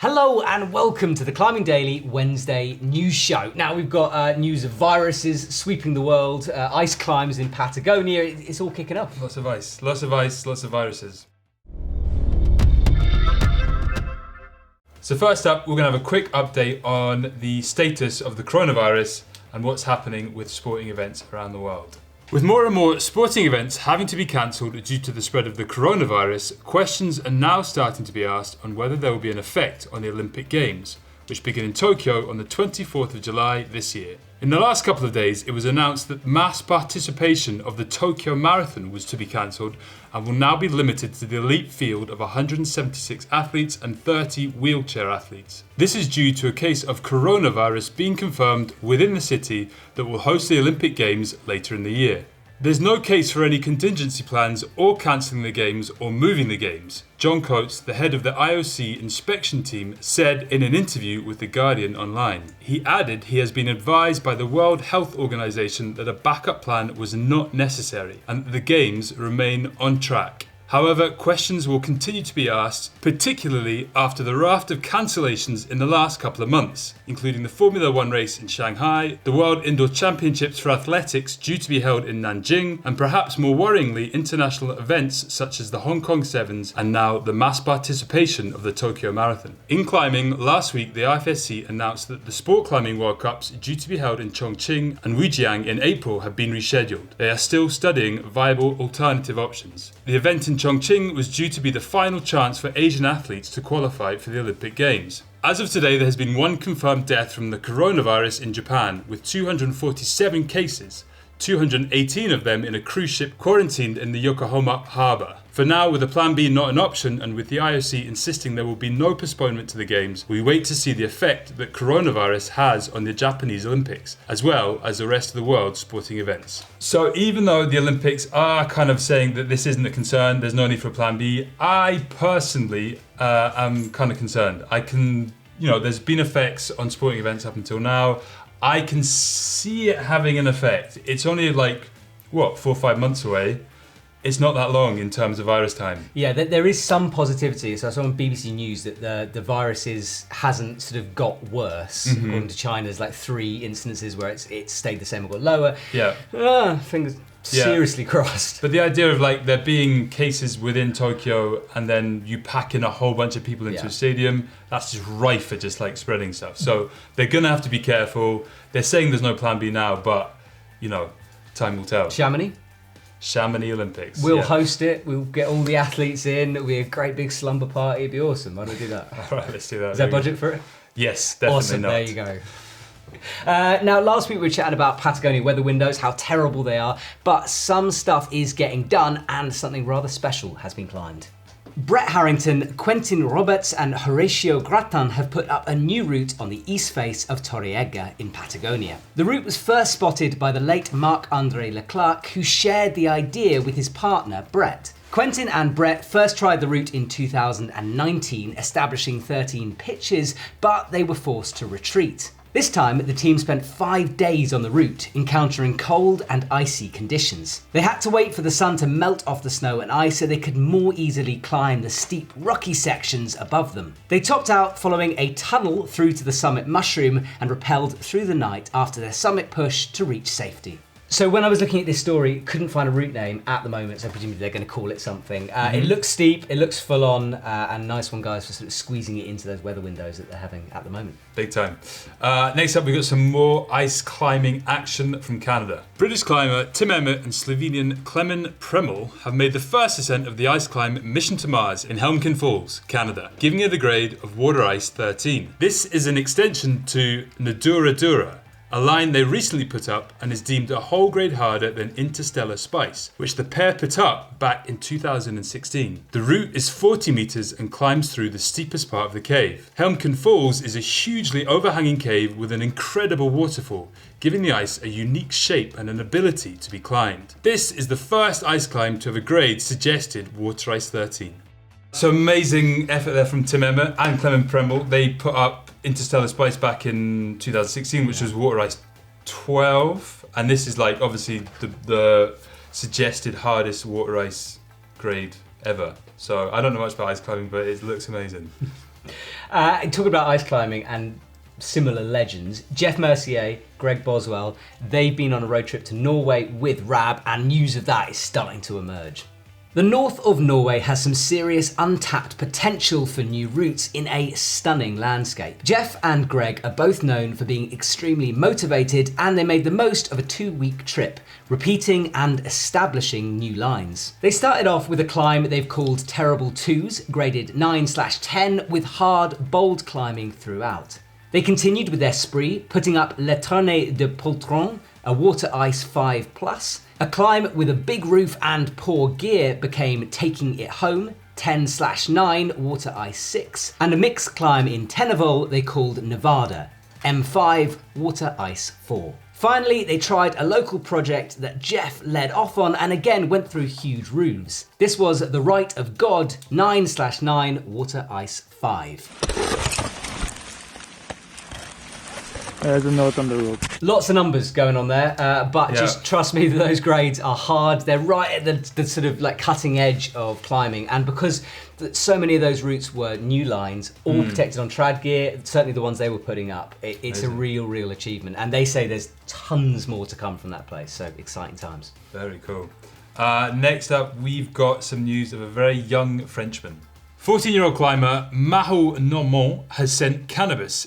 Hello and welcome to the Climbing Daily Wednesday news show. Now we've got news of viruses sweeping the world, ice climbs in Patagonia. It's all kicking off. Lots of ice, lots of viruses. So first up, we're going to have a quick update on the status of the coronavirus and what's happening with sporting events around the world. With more and more sporting events having to be cancelled due to the spread of the coronavirus, questions are now starting to be asked on whether there will be an effect on the Olympic Games, which begin in Tokyo on the 24th of July this year. In the last couple of days, it was announced that mass participation of the Tokyo Marathon was to be cancelled and will now be limited to the elite field of 176 athletes and 30 wheelchair athletes. This is due to a case of coronavirus being confirmed within the city that will host the Olympic Games later in the year. There's no case for any contingency plans or cancelling the Games or moving the Games. John Coates, the head of the IOC inspection team, said in an interview with The Guardian online. He added he has been advised by the World Health Organization that a backup plan was not necessary and that the Games remain on track. However, questions will continue to be asked, particularly after the raft of cancellations in the last couple of months, including the Formula One race in Shanghai, the World Indoor Championships for Athletics due to be held in Nanjing, and perhaps more worryingly, international events such as the Hong Kong Sevens and now the mass participation of the Tokyo Marathon. In climbing, last week the IFSC announced that the Sport Climbing World Cups due to be held in Chongqing and Wujiang in April have been rescheduled. They are still studying viable alternative options. The event in Chongqing was due to be the final chance for Asian athletes to qualify for the Olympic Games. As of today, there has been one confirmed death from the coronavirus in Japan, with 247 cases, 218 of them in a cruise ship quarantined in the Yokohama harbour. For now, with the Plan B not an option and with the IOC insisting there will be no postponement to the Games, we wait to see the effect that coronavirus has on the Japanese Olympics, as well as the rest of the world's sporting events. So even though the Olympics are kind of saying that this isn't a concern, there's no need for a Plan B, I personally am kind of concerned. There's been effects on sporting events up until now. I can see it having an effect. It's only 4 or 5 months away. It's not that long in terms of virus time. Yeah, there is some positivity. So I saw on BBC News that the virus hasn't sort of got worse. Mm-hmm. According to China, there's 3 instances where it's stayed the same or got lower. Yeah. Fingers seriously crossed. But the idea of there being cases within Tokyo and then you pack in a whole bunch of people into a stadium, that's just rife for just spreading stuff. So they're going to have to be careful. They're saying there's no plan B now, but time will tell. Chamonix Olympics. We'll host it. We'll get all the athletes in. It'll be a great big slumber party. It'd be awesome. Why don't we do that? All right, let's do that. Is there budget for it? Yes, definitely. Awesome. Not. There you go. Now, last week we were chatting about Patagonia weather windows, how terrible they are, but some stuff is getting done and something rather special has been climbed. Brett Harrington, Quentin Roberts and Horatio Gratin have put up a new route on the east face of Torrevieja in Patagonia. The route was first spotted by the late Marc-André Leclerc, who shared the idea with his partner Brett. Quentin and Brett first tried the route in 2019, establishing 13 pitches, but they were forced to retreat. This time, the team spent 5 days on the route, encountering cold and icy conditions. They had to wait for the sun to melt off the snow and ice so they could more easily climb the steep, rocky sections above them. They topped out following a tunnel through to the summit mushroom and rappelled through the night after their summit push to reach safety. So when I was looking at this story, couldn't find a route name at the moment, so presumably they're going to call it something. It looks steep, it looks full on, and nice one, guys, for sort of squeezing it into those weather windows that they're having at the moment. Big time. Next up, we've got some more ice climbing action from Canada. British climber Tim Emmett and Slovenian Klemen Premel have made the first ascent of the ice climb Mission to Mars in Helmkin Falls, Canada, giving it a grade of water ice 13. This is an extension to Nadura Dura, a line they recently put up and is deemed a whole grade harder than Interstellar Spice, which the pair put up back in 2016. The route is 40 metres and climbs through the steepest part of the cave. Helmkin Falls is a hugely overhanging cave with an incredible waterfall, giving the ice a unique shape and an ability to be climbed. This is the first ice climb to have a grade suggested water ice 13. So amazing effort there from Tim Emmett and Clement Premel. They put up Interstellar Spice back in 2016, which was water ice 12, and this is obviously the suggested hardest water ice grade ever. So I don't know much about ice climbing, but it looks amazing. Talking about ice climbing and similar legends, Jeff Mercier, Greg Boswell, they've been on a road trip to Norway with Rab, and news of that is starting to emerge. The north of Norway has some serious untapped potential for new routes in a stunning landscape. Jeff and Greg are both known for being extremely motivated, and they made the most of a 2-week trip, repeating and establishing new lines. They started off with a climb they've called Terrible Twos, graded 9/10, with hard, bold climbing throughout. They continued with their spree, putting up Le Tournée de Poltron, a water ice 5+. A climb with a big roof and poor gear became Taking It Home, 10/9, water ice 6. And a mixed climb in Tennevoll they called Nevada, M5, water ice 4. Finally, they tried a local project that Jeff led off on and again went through huge roofs. This was The Right of God, 9/9, water ice 5. There's a note on the rope. Lots of numbers going on there, but just trust me that those grades are hard. They're right at the sort of like cutting edge of climbing, and because so many of those routes were new lines, all protected on trad gear, certainly the ones they were putting up, it's a real achievement. And they say there's tons more to come from that place, so exciting times. Very cool. Next up, we've got some news of a very young Frenchman. 14-year-old climber Maho Normand has sent cannabis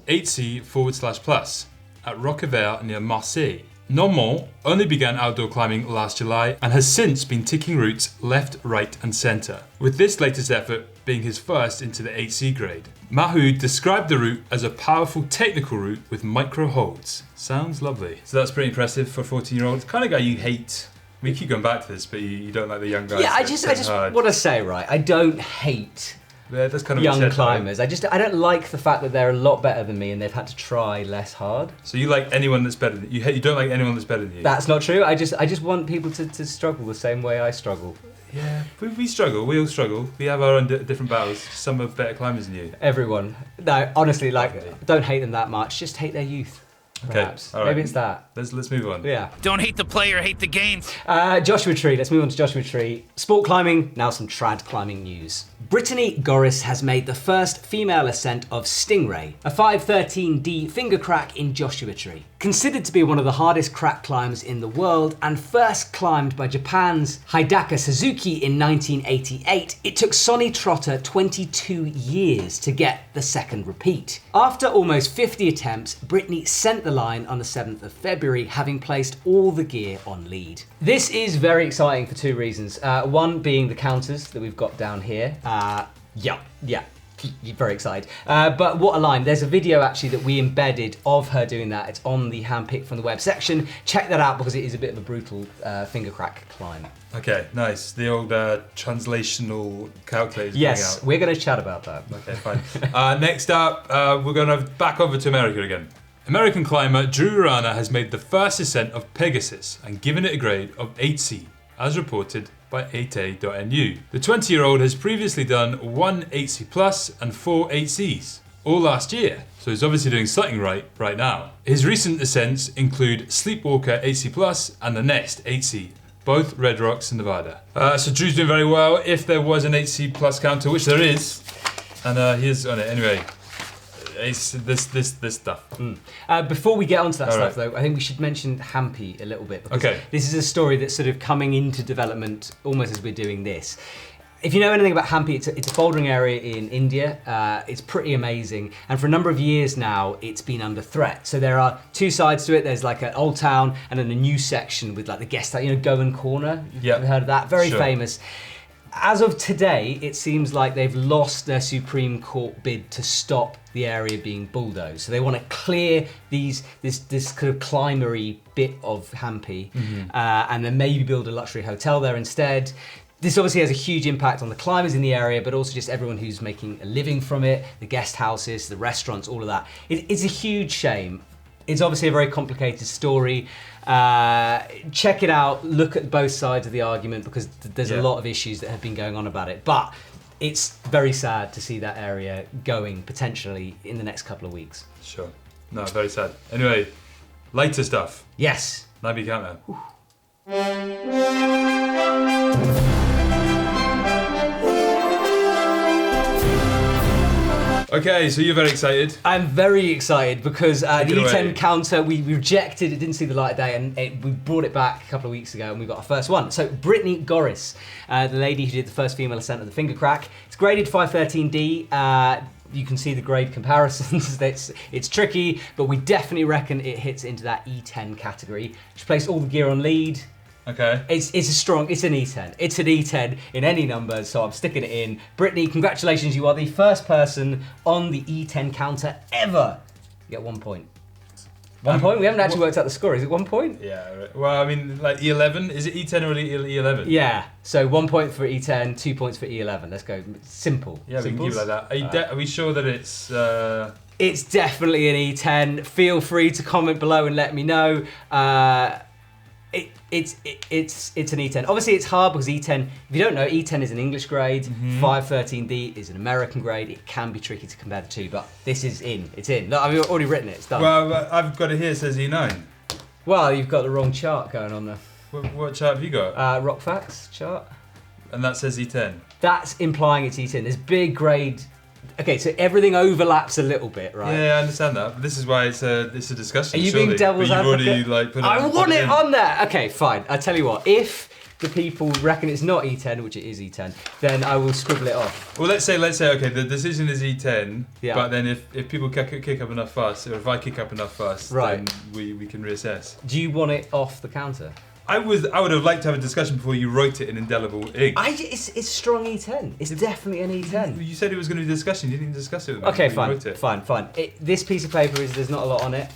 8C/+ at Roquevert near Marseille. Normand only began outdoor climbing last July and has since been ticking routes left, right and centre, with this latest effort being his first into the 8C grade. Mahu described the route as a powerful technical route with micro holds. Sounds lovely. So that's pretty impressive for a 14-year-old. It's the kind of guy you hate. We keep going back to this, but you don't like the young guys. Yeah, I just want to say, right, I don't hate that's kind of young climbers. I don't like the fact that they're a lot better than me and they've had to try less hard. So you like anyone that's better than you? You don't like anyone that's better than you? That's not true. I just want people to struggle the same way I struggle. Yeah, we struggle. We all struggle. We have our own different battles. Some are better climbers than you. Everyone. No, honestly, don't hate them that much. Just hate their youth. Perhaps. Okay, all right. Maybe it's that. Let's move on. Yeah. Don't hate the player, hate the game. Joshua Tree. Let's move on to Joshua Tree. Sport climbing, now some trad climbing news. Brittany Goris has made the first female ascent of Stingray, a 513D finger crack in Joshua Tree. Considered to be one of the hardest crack climbs in the world and first climbed by Japan's Hidaka Suzuki in 1988, it took Sonny Trotter 22 years to get the second repeat. After almost 50 attempts, Brittany sent the line on the 7th of February, having placed all the gear on lead. This is very exciting for two reasons. One being the counters that we've got down here. Yeah. Very excited. But what a line. There's a video actually that we embedded of her doing that. It's on the handpicked from the web section. Check that out because it is a bit of a brutal finger crack climb. Okay, nice. The old translational calculator. Yes, we're going to chat about that. Okay, fine. Next up, we're going to back over to America again. American climber Drew Rana has made the first ascent of Pegasus and given it a grade of 8C, as reported by 8A.nu. The 20-year-old has previously done 1 8C+ and 4 8Cs, all last year, so he's obviously doing something right now. His recent ascents include Sleepwalker 8C+ and the Nest 8C, both Red Rocks in Nevada. So Drew's doing very well. If there was an 8C+ counter, which there is, and he is on it anyway. It's this stuff. Before we get onto that stuff, though, I think we should mention Hampi a little bit. Because this is a story that's sort of coming into development almost as we're doing this. If you know anything about Hampi, it's a bouldering area in India. It's pretty amazing. And for a number of years now, it's been under threat. So there are two sides to it. There's like an old town and then a new section with like the guest house, Govan Corner. You've heard of that? Very famous. As of today, it seems like they've lost their Supreme Court bid to stop the area being bulldozed. So they want to clear this kind of climbery bit of Hampi and then maybe build a luxury hotel there instead. This obviously has a huge impact on the climbers in the area, but also just everyone who's making a living from it, the guest houses, the restaurants, all of that. It's a huge shame. It's obviously a very complicated story. Check it out, look at both sides of the argument because there's a lot of issues that have been going on about it. But it's very sad to see that area going potentially in the next couple of weeks. Sure. No, very sad. Anyway, lighter stuff. Yes. E10 Counter. Okay, so you're very excited. I'm very excited because the Take it away. E10 Counter, we rejected, it didn't see the light of day, and we brought it back a couple of weeks ago and we got our first one. So Brittany Goris, the lady who did the first female ascent of the finger crack, it's graded 513D. You can see the grade comparisons. It's tricky, but we definitely reckon it hits into that E10 category. She placed all the gear on lead. Okay. It's an E10. It's an E10 in any numbers, so I'm sticking it in. Brittany, congratulations, you are the first person on the E10 Counter ever. You get 1 point. 1 point? We haven't actually worked out the score. Is it 1 point? Yeah, right. Well, I mean, like E11, is it E10 or E11? Yeah, so 1 point for E10, 2 points for E11. Let's go. Simple. Yeah, we can keep it like that. Are we sure that it's... It's definitely an E10. Feel free to comment below and let me know. It's an E10. Obviously, it's hard because E10, if you don't know, E10 is an English grade, 513D is an American grade. It can be tricky to compare the two, but this is in. It's in. Look, I've already written it. It's done. Well, I've got it here, it says E9. Well, you've got the wrong chart going on there. What chart have you got? Rock Facts chart. And that says E10. That's implying it's E10. There's big grade. Okay, so everything overlaps a little bit, right? Yeah, I understand that. But this is why it's a discussion. Are you surely. being devil's but you've advocate? already like put it. I want it in. on there. Okay, fine. I tell you what. If the people reckon it's not E10, which it is E10, then I will scribble it off. Well, let's say, okay, the decision is E10. Yeah. But then if people kick up enough fuss, or if I kick up enough fuss, Right. then we can reassess. Do you want it off the counter? I would have liked to have a discussion before you wrote it in indelible ink. It's strong E10. It's definitely an E10. You said it was going to be a discussion. You didn't even discuss it with me. Okay, before you fine, wrote it. fine. This piece of paper there's not a lot on it.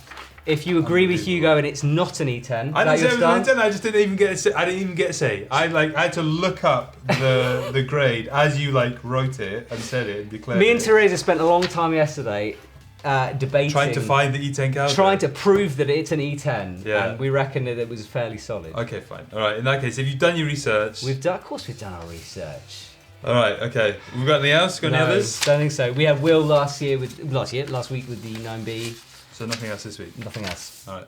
If you agree with Hugo and it's not an E10, I didn't say it was your an stance? E10. I just didn't even get a say. I didn't even get a say. I had to look up the grade as you wrote it and said it and declared Me it. and Teresa spent a long time yesterday debating. Trying to find the E10 counter. Trying to prove that it's an E10. Yeah. And we reckon that it was fairly solid. Okay, fine. All right. In that case, have you done your research? Of course we've done our research. All right. Okay. We've got anything else? Got any others? Don't think so. We had Will last week with the 9B. So nothing else this week. Nothing else. All right.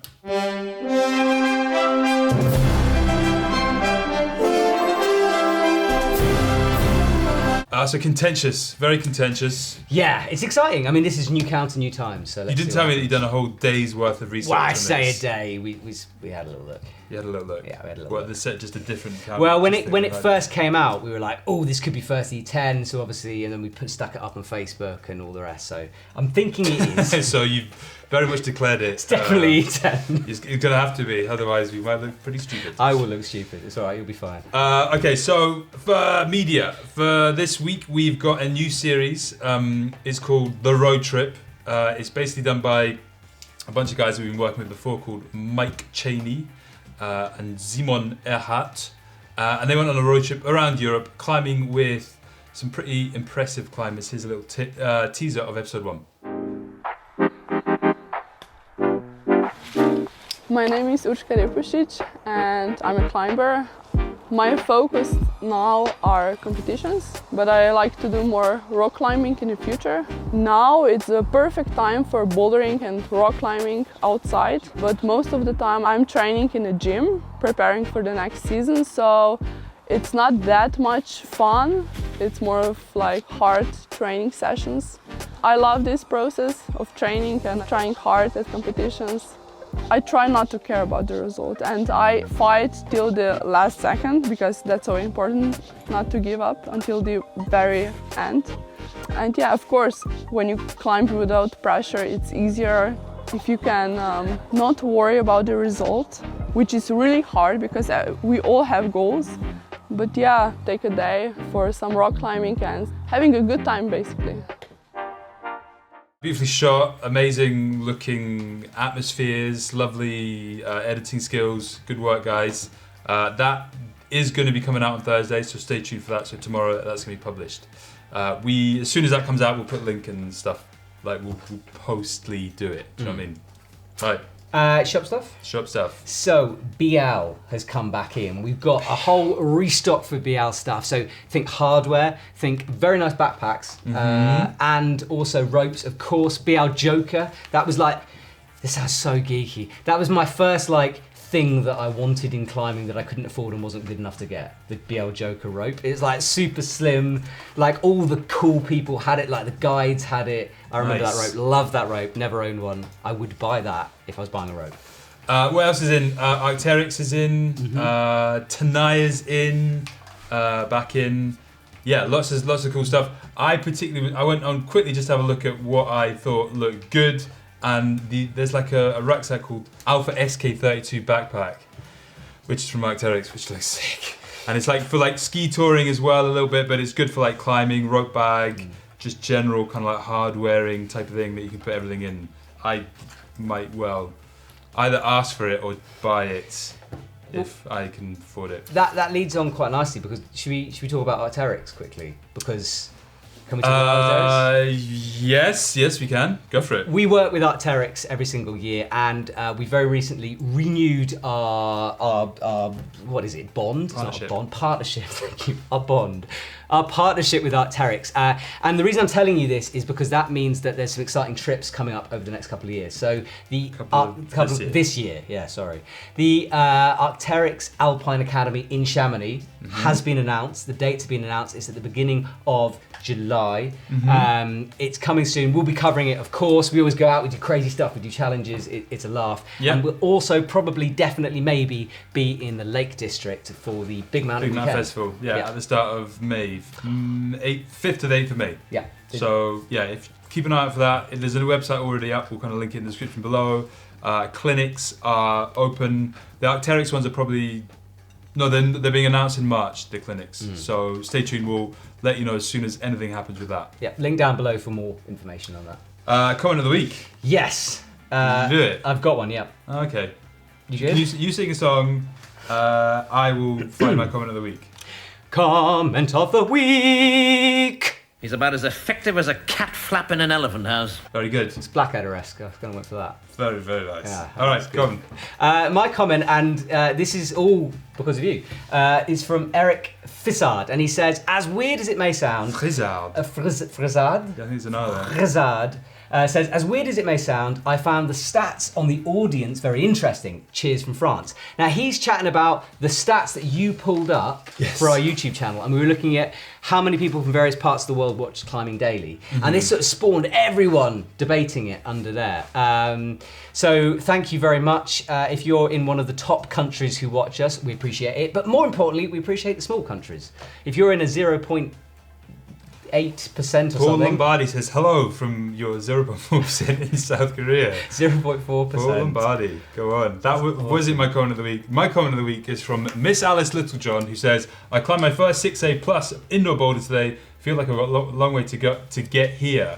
So contentious, very contentious. Yeah, it's exciting. I mean, this is new counter, new times. So You didn't tell me that you'd done a whole day's worth of research. Well, I on say this. a day. We had a little look. You had a little look. Yeah, we had a little What, look. the set just a different counter? Well, when it first came out, we were like, oh, this could be first E10. So obviously, and then we stuck it up on Facebook and all the rest. So I'm thinking it is. So you've very much declared it. It's definitely E10. It's going to have to be, otherwise we might look pretty stupid. I will look stupid. It's all right. You'll be fine. Okay, so for media, for this week we've got a new series. It's called The Road Trip. It's basically done by a bunch of guys we've been working with before called Mike Cheney and Simon Erhardt. And they went on a road trip around Europe, climbing with some pretty impressive climbers. Here's a little teaser of episode 1. My name is Urška Repušić and I'm a climber. My focus now are competitions, but I like to do more rock climbing in the future. Now it's a perfect time for bouldering and rock climbing outside, but most of the time I'm training in a gym, preparing for the next season, so it's not that much fun. It's more of like hard training sessions. I love this process of training and trying hard at competitions. I try not to care about the result and I fight till the last second because that's so important, not to give up until the very end. And yeah, of course, when you climb without pressure, it's easier if you can not worry about the result, which is really hard because we all have goals. But yeah, take a day for some rock climbing and having a good time basically. Beautifully shot, amazing looking atmospheres, lovely editing skills. Good work, guys. That is going to be coming out on Thursday, so stay tuned for that. So tomorrow that's going to be published. As soon as that comes out, we'll put a link and stuff. Like we'll postly do it. Do you know what I mean? Right. Shop stuff? Shop stuff. So BL has come back in. We've got a whole restock for BL stuff. So think hardware, think very nice backpacks, and also ropes. Of course, BL Joker. That was like, this sounds so geeky. That was my first thing that I wanted in climbing that I couldn't afford and wasn't good enough to get. The BL Joker rope. It's like super slim. Like all the cool people had it. Like the guides had it. I remember that rope. Loved that rope. Never owned one. I would buy that if I was buying a rope. What else is in? Arc'teryx is in. Tenaya's in. Back in. Yeah, lots of cool stuff. I went on quickly just to have a look at what I thought looked good, and there's like a rucksack called Alpha SK32 backpack, which is from Arc'teryx, which looks sick. And it's like for like ski touring as well a little bit, but it's good for like climbing, rope bag, just general kind of like hard wearing type of thing that you can put everything in. I might well either ask for it or buy it. If I can afford it. That leads on quite nicely because should we talk about Arc'teryx quickly? Because can we talk about Arc'teryx? Yes, we can. Go for it. We work with Arc'teryx every single year, and we very recently renewed our what is it? Bond? It's not a bond. Partnership. Thank you. Our partnership with Arc'teryx. And the reason I'm telling you this is because that means that there's some exciting trips coming up over the next couple of years. So the this year. The Arc'teryx Alpine Academy in Chamonix has been announced. The date's been announced. It's at the beginning of July. It's coming soon. We'll be covering it, of course. We always go out, we do crazy stuff, we do challenges. It's a laugh. Yep. And we'll also probably, definitely, maybe be in the Lake District for the Big Mountain Festival. Yeah, at the start of May, 5th to the 8th of May. Yeah. So yeah, if keep an eye out for that. There's a website already up. We'll kind of link it in the description below. Clinics are open. The Arc'teryx ones are probably. No, they're being announced in March, the clinics. So stay tuned, we'll let you know as soon as anything happens with that. Yeah, link down below for more information on that. Comment of the week. Yes. Did you do it? I've got one, yeah. Okay. You good? Can you sing a song, I will find my comment of the week. Comment of the week! He's about as effective as a cat flapping an elephant house. Very good. It's Blackadder-esque, I was going to went for that. Very, very nice. Yeah, all right, go on. My comment, and this is all because of you, is from Eric Fissard, and he says, as weird as it may sound... Frizard. Frizard? I think it's another. Frizard. Says, as weird as it may sound, I found the stats on the audience very interesting. Cheers from France. Now, he's chatting about the stats that you pulled up for our YouTube channel, and we were looking at how many people from various parts of the world watch Climbing Daily. And this sort of spawned everyone debating it under there. So thank you very much. If you're in one of the top countries who watch us, we appreciate it. But more importantly, we appreciate the small countries. If you're in a 0.8% or something. Paul Lombardi says hello from your 0.4% in South Korea. 0.4%. Paul Lombardi, go on. That wasn't my comment of the week. My comment of the week is from Miss Alice Littlejohn, who says, I climbed my first 6A plus indoor boulder today. Feel like I've got a long way to go to get here.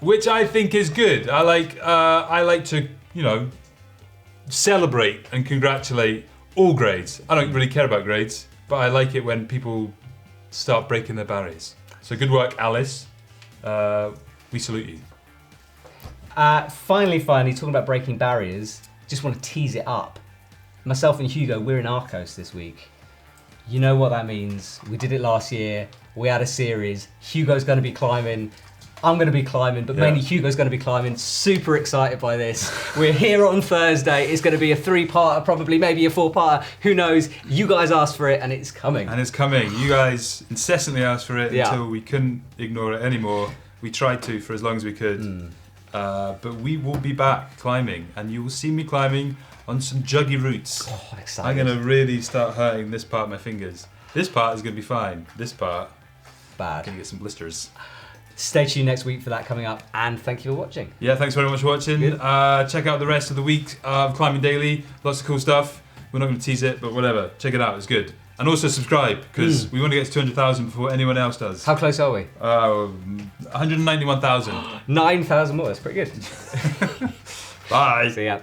Which I think is good. I like to, celebrate and congratulate all grades. I don't really care about grades, but I like it when people start breaking their barriers. So good work, Alice. We salute you. Finally, talking about breaking barriers, just want to tease it up. Myself and Hugo, we're in Arcos this week. You know what that means. We did it last year. We had a series. Hugo's going to be climbing. I'm going to be climbing, but mainly Hugo's going to be climbing. Super excited by this. We're here on Thursday. It's going to be a 3-parter, probably maybe a 4-parter. Who knows? You guys asked for it, and it's coming. You guys incessantly asked for it until we couldn't ignore it anymore. We tried to for as long as we could. But we will be back climbing, and you will see me climbing on some juggy routes. Oh, I'm excited. I'm going to really start hurting this part of my fingers. This part is going to be fine. This part, bad. I'm going to get some blisters. Stay tuned next week for that coming up, and thank you for watching. Yeah, thanks very much for watching. Check out the rest of the week of Climbing Daily. Lots of cool stuff. We're not going to tease it, but whatever. Check it out. It's good. And also subscribe, because we want to get to 200,000 before anyone else does. How close are we? 191,000. 9,000 more. That's pretty good. Bye. See ya.